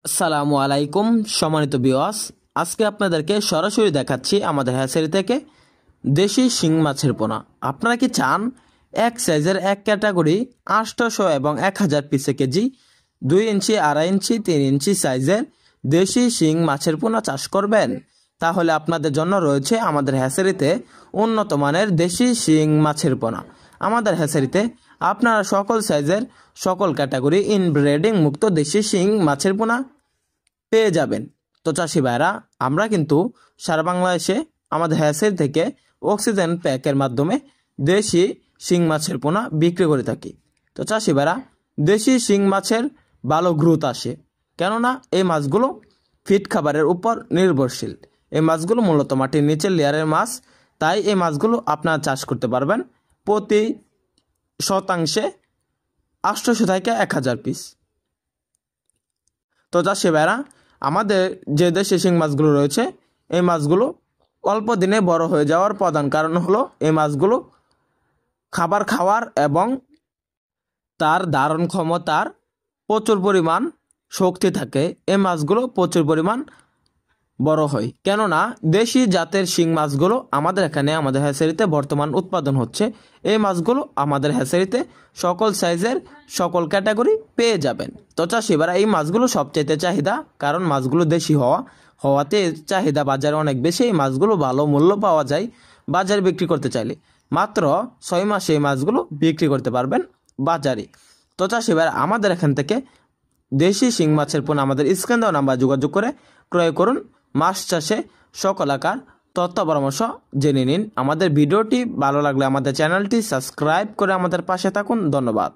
আসসালামু আলাইকুম সম্মানিত ভিউয়ার্স, আজকে আপনাদেরকে সরাসরি দেখাচ্ছি আমাদের হ্যাচারি থেকে দেশি শিং মাছের পোনা। আপনারা কি চান এক সাইজের এক ক্যাটাগরি 800 এবং 1000 পিসে কেজি 2 ইঞ্চি 2.5 ইঞ্চি 3 ইঞ্চি সাইজের দেশি শিং মাছের পোনা চাষ করবেন? তাহলে আপনাদের জন্য রয়েছে আমাদের হ্যাচারিতে উন্নত মানের দেশি শিং মাছের পোনা। আমাদের হ্যাচারিতে আপনারা সকল সাইজের সকল ক্যাটাগরি ইনব্রিডিং মুক্ত দেশি শিং মাছের পোনা পেয়ে যাবেন। তো চাষি ভাইরা, আমরা কিন্তু সারা বাংলাদেশে আমাদের হ্যাচারি থেকে অক্সিজেন প্যাকের মাধ্যমে দেশি শিং মাছের পোনা বিক্রি করে থাকি। তো চাষি ভাইরা, দেশি শিং মাছের ভালো গ্রোথ আসে, কেননা এই মাছগুলো ফিড খাবারের উপর নির্ভরশীল। এই মাছগুলো মূলত মাটির নিচের লেয়ারের মাছ, তাই এই মাছগুলো আপনারা চাষ করতে পারবেন প্রতি শতাংশে 800 থেকে 1000 পিস। তো চাষি ভাইরা, আমাদের যে দেশি শিং মাছগুলো রয়েছে, এই মাছগুলো অল্প দিনে বড় হয়ে যাওয়ার প্রধান কারণ হলো এই মাছগুলো খাবার খাওয়ার এবং তার ধারণ ক্ষমতার প্রচুর পরিমাণ শক্তি থাকে। এই মাছগুলো প্রচুর পরিমাণ বড় হয়, কেননা দেশি জাতের শিং মাছগুলো আমাদের এখানে আমাদের হ্যাচারিতে বর্তমান উৎপাদন হচ্ছে। এই মাছগুলো আমাদের হ্যাচারিতে সকল সাইজের সকল ক্যাটাগরি পেয়ে যাবেন। তো চাষি ভাইরা, এই মাছগুলো সবচাইতে চাহিদা, কারণ মাছগুলো দেশি হওয়াতে চাহিদা বাজারে অনেক বেশি। এই মাছগুলো ভালো মূল্য পাওয়া যায় বাজারে বিক্রি করতে চাইলে। মাত্র 6 মাসে এই মাছগুলো বিক্রি করতে পারবেন বাজারে। তো চাষি ভাইরা, আমাদের এখান থেকে দেশি শিং মাছের পোনা আমাদের স্ক্রিন দেওয়া নাম্বার যোগাযোগ করে ক্রয় করুন। মাছ চাষে সকল আকার তথ্য পরামর্শ জেনে নিন। আমাদের ভিডিওটি ভালো লাগলে আমাদের চ্যানেলটি সাবস্ক্রাইব করে আমাদের পাশে থাকুন। ধন্যবাদ।